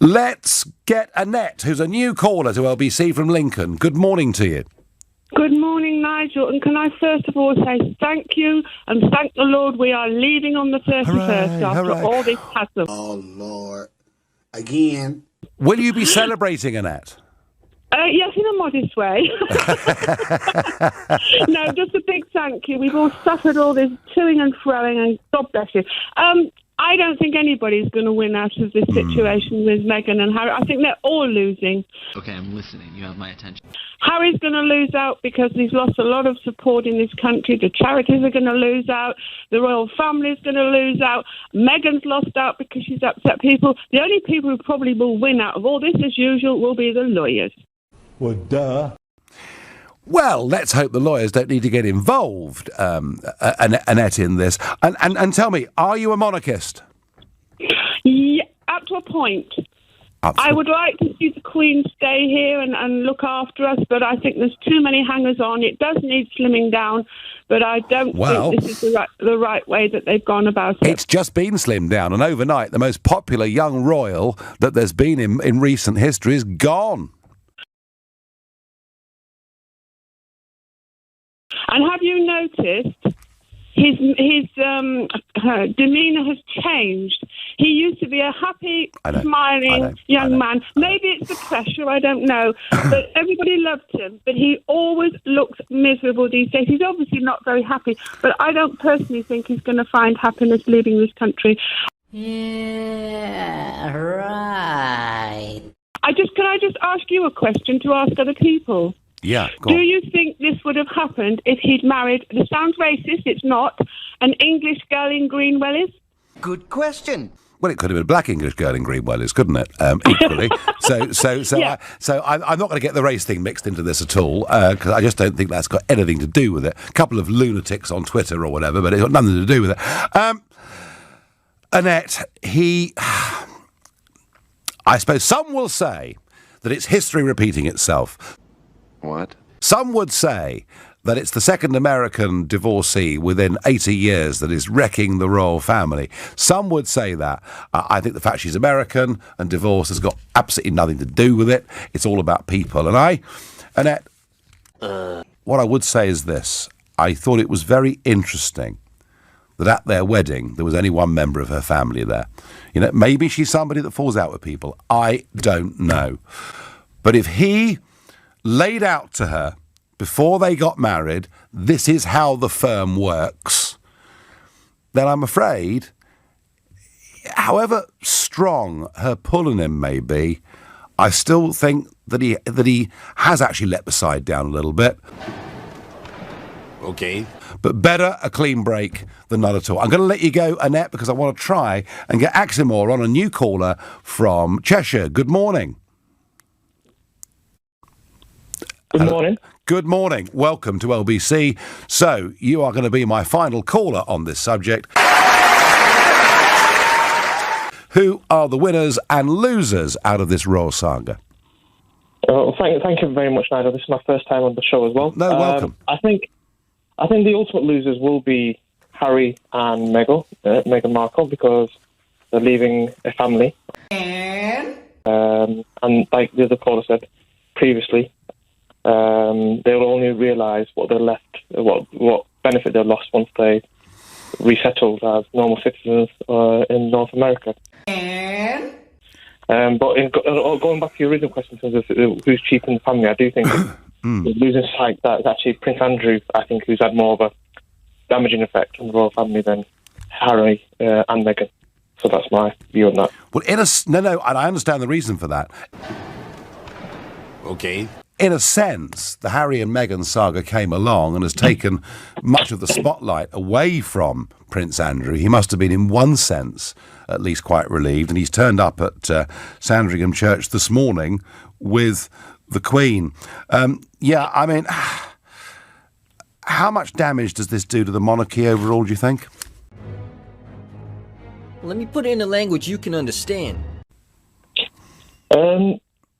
Let's get Annette, who's a new caller to LBC from Lincoln. Good morning to you. Good morning, Nigel. And can I first of all say thank you and thank the Lord we are leaving on the 31st after all this hassle. Oh, Lord. Again. Will you be celebrating, Annette? Yes, in a modest way. No, just a big thank you. We've all suffered all this toing and froing, and God bless you. I don't think anybody's going to win out of this situation with Meghan and Harry. I think they're all losing. Okay, I'm listening. You have my attention. Harry's going to lose out because he's lost a lot of support in this country. The charities are going to lose out. The royal family's going to lose out. Meghan's lost out because she's upset people. The only people who probably will win out of all this, as usual, will be the lawyers. Well, duh. Well, let's hope the lawyers don't need to get involved, Annette, in this. And tell me, are you a monarchist? Yeah, up to a point. I would like to see the Queen stay here and look after us, but I think there's too many hangers on. It does need slimming down, but I don't think this is the right way that they've gone about it. It's just been slimmed down, and overnight, the most popular young royal that there's been in recent history is gone. And have you noticed his demeanour has changed? He used to be a happy, smiling young man. Maybe it's the pressure, I don't know. But everybody loved him. But he always looks miserable these days. He's obviously not very happy. But I don't personally think he's going to find happiness leaving this country. Yeah, right. Can I just ask you a question to ask other people? Yeah, Do you think this would have happened if he'd married, this sounds racist, it's not, an English girl in Greenwellies? Good question. Well, it could have been a black English girl in Greenwellies, couldn't it? Equally. Yeah. I'm not going to get the race thing mixed into this at all, because I just don't think that's got anything to do with it. A couple of lunatics on Twitter or whatever, but it's got nothing to do with it. Annette, I suppose some will say that it's history repeating itself. What? Some would say that it's the second American divorcee within 80 years that is wrecking the royal family. Some would say that. I think the fact she's American and divorce has got absolutely nothing to do with it. It's all about people. And Annette, what I would say is this. I thought it was very interesting that at their wedding there was only one member of her family there. You know, maybe she's somebody that falls out with people. I don't know. But if he laid out to her before they got married, this is how the firm works, then I'm afraid, however strong her pulling him may be, I still think that he has actually let the side down a little bit. Okay. But better a clean break than none at all. I'm going to let you go, Annette, because I want to try and get Aximore on, a new caller from Cheshire. Good morning. Good morning. Good morning. Welcome to LBC. So, you are going to be my final caller on this subject. Who are the winners and losers out of this royal saga? Thank you very much, Nigel. This is my first time on the show as well. No, welcome. I think the ultimate losers will be Harry and Meghan Markle, because they're leaving a family. And like the other caller said previously, they'll only realise what they're left, what benefit they've lost once they resettled as normal citizens in North America. But going back to your original question in terms of who's cheaper the family, I do think losing sight that it's actually Prince Andrew, I think, who's had more of a damaging effect on the royal family than Harry and Meghan. So that's my view on that. Well, and I understand the reason for that. Okay. In a sense, the Harry and Meghan saga came along and has taken much of the spotlight away from Prince Andrew. He must have been, in one sense, at least quite relieved, and he's turned up at Sandringham Church this morning with the Queen. I mean, how much damage does this do to the monarchy overall, do you think? Let me put it in a language you can understand.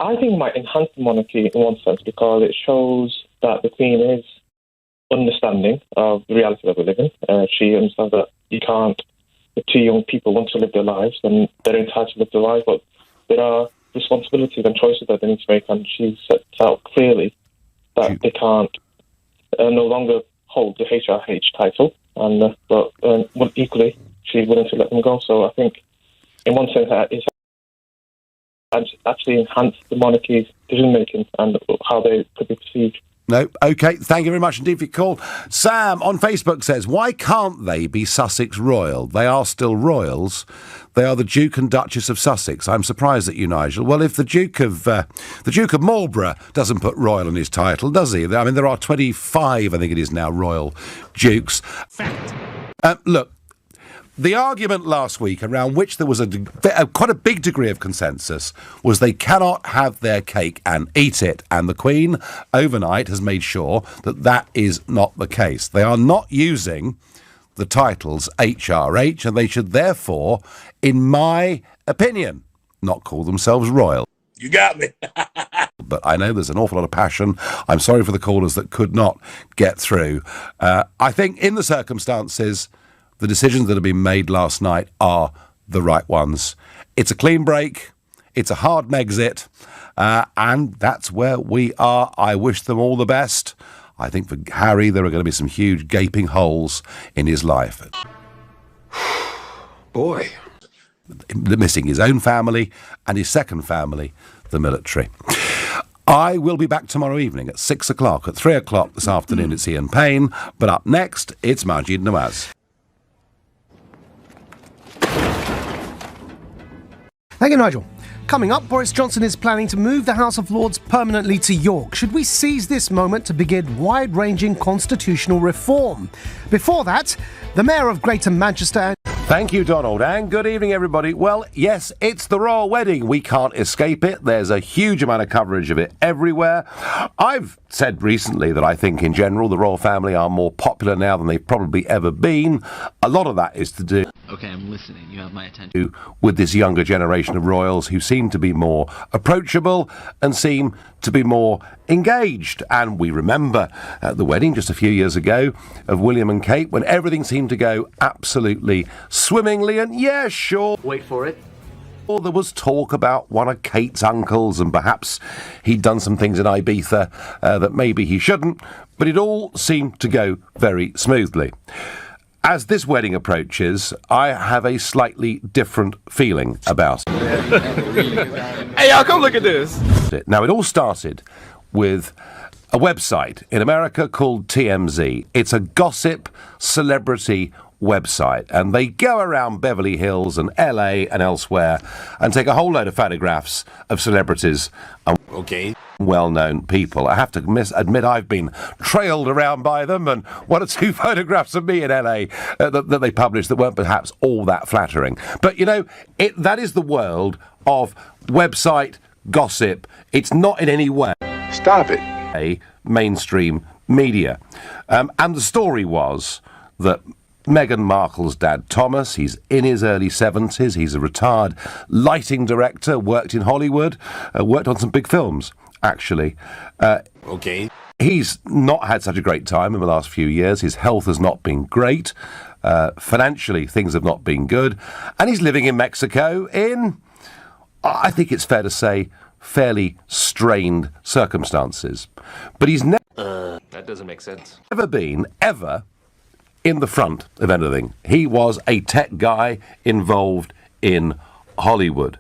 I think it might enhance the monarchy in one sense, because it shows that the Queen is understanding of the reality that we live in. She understands that you can't, if two young people want to live their lives, then they're entitled to live their lives, but there are responsibilities and choices that they need to make, and she sets out clearly that they can't no longer hold the HRH title, and but equally she's willing to let them go. So I think, in one sense, it's actually enhanced the monarchy's decision making and how they could be perceived. No, OK, thank you very much indeed for your call. Sam on Facebook says, why can't they be Sussex Royal? They are still royals. They are the Duke and Duchess of Sussex. I'm surprised at you, Nigel. Well, if the Duke of Marlborough doesn't put royal on his title, does he? I mean, there are 25, I think it is now, royal dukes. Fact. Look, the argument last week around which there was quite a big degree of consensus was they cannot have their cake and eat it. And the Queen, overnight, has made sure that that is not the case. They are not using the titles HRH, and they should therefore, in my opinion, not call themselves royal. You got me. But I know there's an awful lot of passion. I'm sorry for the callers that could not get through. I think in the circumstances, the decisions that have been made last night are the right ones. It's a clean break. It's a hard Megxit. And that's where we are. I wish them all the best. I think for Harry, there are going to be some huge gaping holes in his life. Boy. Missing his own family and his second family, the military. I will be back tomorrow evening at 6 o'clock. At 3 o'clock this afternoon, it's Ian Payne. But up next, it's Majid Nawaz. Thank you, Nigel. Coming up, Boris Johnson is planning to move the House of Lords permanently to York. Should we seize this moment to begin wide-ranging constitutional reform? Before that, the Mayor of Greater Manchester... Thank you, Donald, and good evening, everybody. Well, yes, it's the royal wedding. We can't escape it. There's a huge amount of coverage of it everywhere. I've said recently that I think, in general, the royal family are more popular now than they've probably ever been. A lot of that is to do... Okay, I'm listening. You have my attention. ...with this younger generation of royals who seem to be more approachable and seem to be more engaged. And we remember the wedding just a few years ago of William and Kate, when everything seemed to go absolutely swimmingly, and yeah, sure. Wait for it. Or there was talk about one of Kate's uncles, and perhaps he'd done some things in Ibiza that maybe he shouldn't, but it all seemed to go very smoothly. As this wedding approaches, I have a slightly different feeling about it. Hey, y'all, come look at this. Now, it all started with a website in America called TMZ. It's a gossip celebrity website, and they go around Beverly Hills and LA and elsewhere and take a whole load of photographs of celebrities and well-known people. I have to admit I've been trailed around by them, and one or two photographs of me in LA that they published that weren't perhaps all that flattering. But, you know, that is the world of website gossip. It's not in any way... Stop it. ...a mainstream media. And the story was that Meghan Markle's dad, Thomas, he's in his early 70s. He's a retired lighting director, worked in Hollywood, worked on some big films, actually. He's not had such a great time in the last few years. His health has not been great. Financially, things have not been good. And he's living in Mexico in, I think it's fair to say, fairly strained circumstances. But he's That doesn't make sense. never been, ever, in the front of anything. He was a tech guy involved in Hollywood.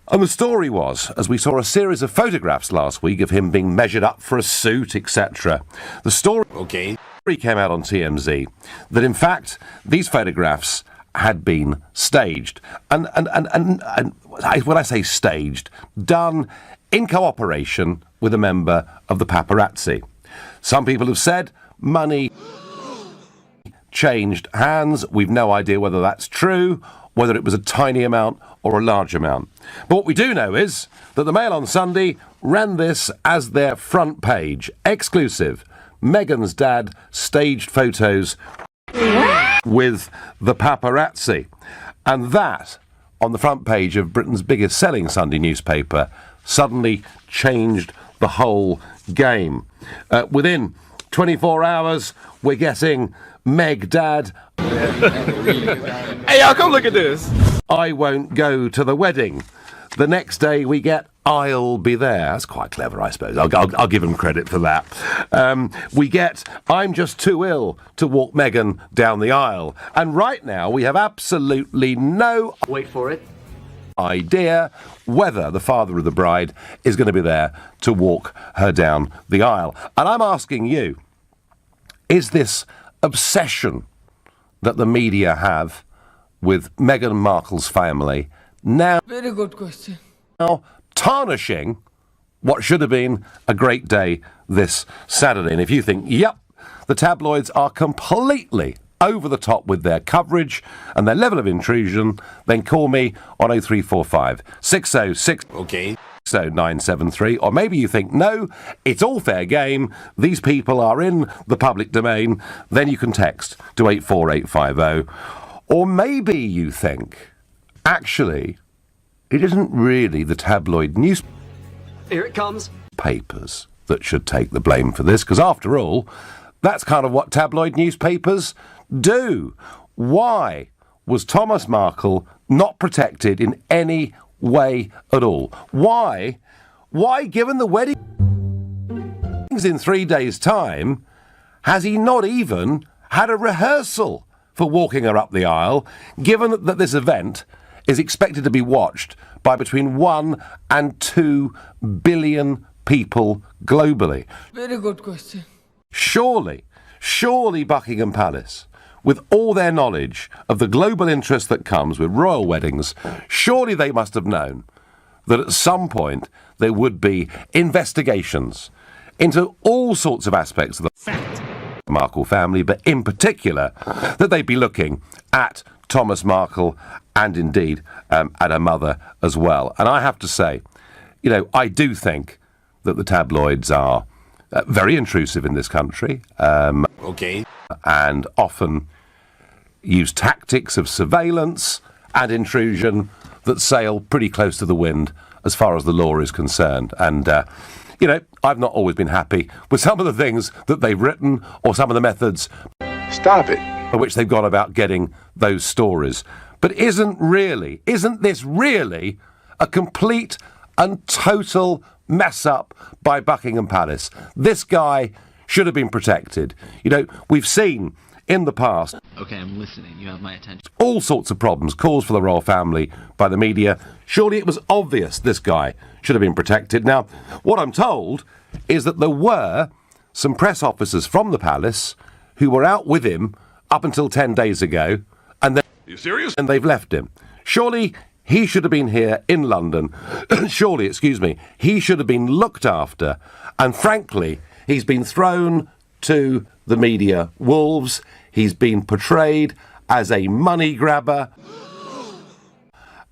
And the story was, as we saw a series of photographs last week of him being measured up for a suit, etc., the story came out on TMZ that, in fact, these photographs had been staged. And when I say staged, done in cooperation with a member of the paparazzi. Some people have said money changed hands. We've no idea whether that's true, whether it was a tiny amount or a large amount. But what we do know is that the Mail on Sunday ran this as their front page. Exclusive. Meghan's dad staged photos with the paparazzi. And that, on the front page of Britain's biggest selling Sunday newspaper, suddenly changed the whole game. Within 24 hours, we're getting Meg Dad. Hey, y'all, come look at this. I won't go to the wedding. The next day we get I'll be there. That's quite clever, I suppose. I'll give him credit for that. We get I'm just too ill to walk Meghan down the aisle. And right now we have absolutely no... Wait for it. ...idea whether the father of the bride is going to be there to walk her down the aisle. And I'm asking you, is this obsession that the media have with Meghan Markle's family now... Very good question. ...now tarnishing what should have been a great day this Saturday? And if you think, yep, the tabloids are completely over the top with their coverage and their level of intrusion, then call me on 0345 606 0973. Or maybe you think, no, it's all fair game, these people are in the public domain, then you can text to 84850. Or maybe you think, actually, it isn't really the tabloid newspapers Here it comes. that should take the blame for this, because after all, that's kind of what tabloid newspapers do. Why was Thomas Markle not protected in any way at all? Why, given the wedding in 3 days' time, has he not even had a rehearsal for walking her up the aisle, given that this event is expected to be watched by between 1 and 2 billion people globally? Very good question. Surely Buckingham Palace, with all their knowledge of the global interest that comes with royal weddings, surely they must have known that at some point there would be investigations into all sorts of aspects of the Markle family, but in particular that they'd be looking at Thomas Markle and indeed at her mother as well. And I have to say, you know, I do think that the tabloids are very intrusive in this country. And often use tactics of surveillance and intrusion that sail pretty close to the wind as far as the law is concerned. And, you know, I've not always been happy with some of the things that they've written or some of the methods Stop it. by which they've gone about getting those stories. But isn't this really a complete and total mess up by Buckingham Palace? This guy should have been protected. You know, we've seen in the past... Okay, I'm listening. You have my attention. ...all sorts of problems caused for the royal family by the media. Surely it was obvious this guy should have been protected. Now, what I'm told is that there were some press officers from the palace who were out with him up until 10 days ago, and then... Are you serious? And they've left him. Surely he should have been here in London. Surely, he should have been looked after. And frankly, he's been thrown to the media wolves. He's been portrayed as a money grabber.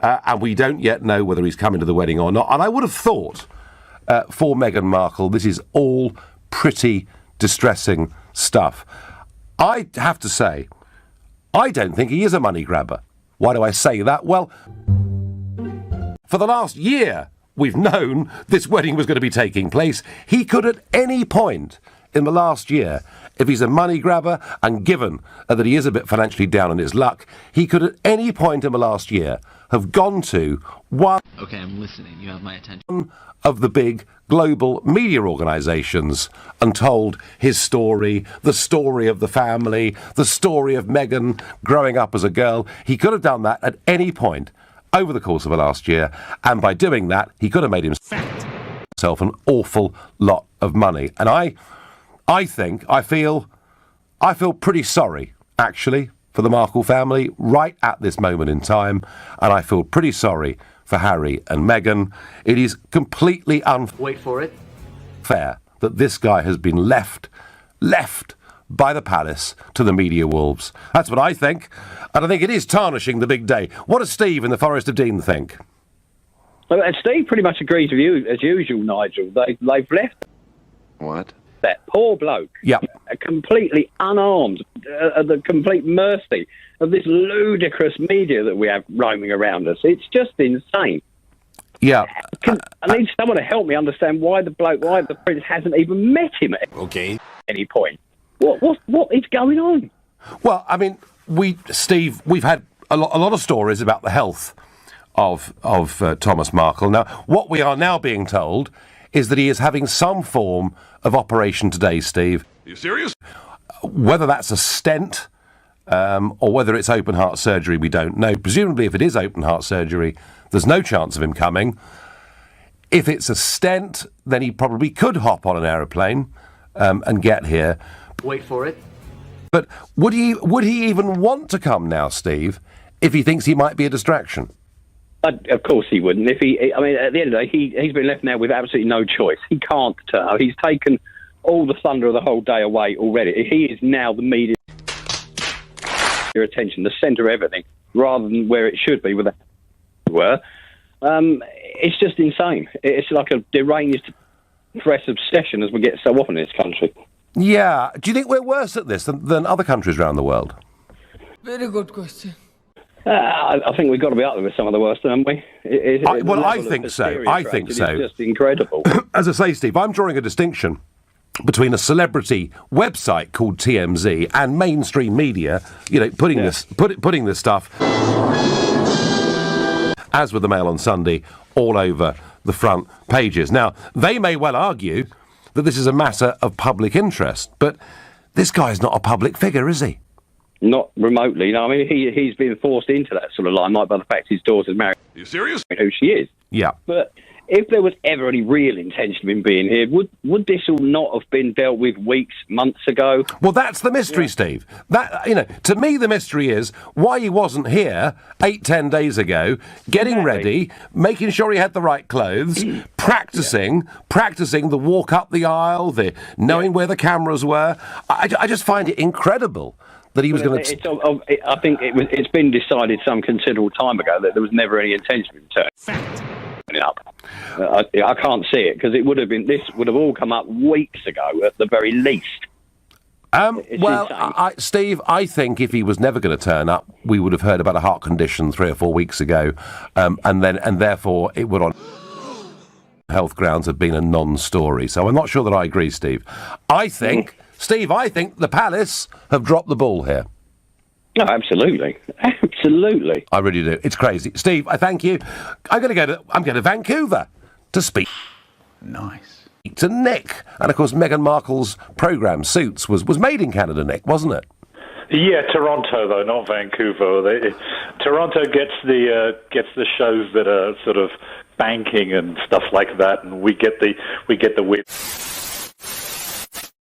And we don't yet know whether he's coming to the wedding or not. And I would have thought, for Meghan Markle, this is all pretty distressing stuff. I have to say, I don't think he is a money grabber. Why do I say that? Well, for the last year, we've known this wedding was going to be taking place. He could at any point in the last year, if he's a money grabber, and given that he is a bit financially down on his luck, he could at any point in the last year have gone to one... Okay, I'm listening. You have my attention. ...of the big global media organisations and told his story, the story of the family, the story of Meghan growing up as a girl. He could have done that at any point over the course of the last year, and by doing that, he could have made himself an awful lot of money. And I feel pretty sorry, actually, for the Markle family right at this moment in time, and I feel pretty sorry for Harry and Meghan. It is completely Wait for it. unfair that this guy has been left by the palace to the media wolves. That's what I think, and I think it is tarnishing the big day. What does Steve in the Forest of Dean think? Well, Steve pretty much agrees with you as usual, Nigel. They've left What? that poor bloke, completely unarmed, at the complete mercy of this ludicrous media that we have roaming around us. It's just insane. Yeah. I need someone to help me understand why the prince hasn't even met him at any point. What is going on? Well, I mean, we've had a lot of stories about the health of Thomas Markle. Now, what we are now being told is that he is having some form of operation today, Steve. Are you serious? Whether that's a stent or whether it's open heart surgery, we don't know. Presumably, if it is open heart surgery, there's no chance of him coming. If it's a stent, then he probably could hop on an aeroplane and get here. Wait for it. But would he even want to come now, Steve, if he thinks he might be a distraction? Of course he wouldn't. At the end of the day, he's been left now with absolutely no choice. He can't turn up. He's taken all the thunder of the whole day away already. He is now the media attention, the centre of everything, rather than where it should be, where they were. It's just insane. It's like a deranged press obsession, as we get so often in this country. Yeah. Do you think we're worse at this than other countries around the world? Very good question. I think we've got to be up there with some of the worst, haven't we? I think so. I think so. It's just incredible. As I say, Steve, I'm drawing a distinction between a celebrity website called TMZ and mainstream media, putting this stuff, as with the Mail on Sunday, all over the front pages. Now, they may well argue that this is a matter of public interest, but this guy's not a public figure, is he? Not remotely. No, I mean, he's been forced into that sort of limelight by the fact his daughter's married. Are you serious? Who she is. Yeah. But if there was ever any real intention of him being here, would this all not have been dealt with weeks, months ago? Well, that's the mystery, Steve. That, to me, the mystery is why he wasn't here 8-10 days ago, getting ready, making sure he had the right clothes, practicing the walk up the aisle, the knowing where the cameras were. I just find it incredible that he was going to... I think it's been decided some considerable time ago that there was never any intention of him turning up. I can't see it, because this would have all come up weeks ago at the very least. Steve, I think if he was never going to turn up, we would have heard about a heart condition 3 or 4 weeks ago, and therefore it would, on health grounds, have been a non-story. So I'm not sure that I agree, Steve. I think the Palace have dropped the ball here. No, absolutely. Absolutely. I really do. It's crazy. Steve, I thank you. I'm going to Vancouver to speak. Nice. To Nick. And of course, Meghan Markle's programme, Suits, was made in Canada, Nick, wasn't it? Yeah, Toronto though, not Vancouver. Toronto gets the shows that are sort of banking and stuff like that, and we get the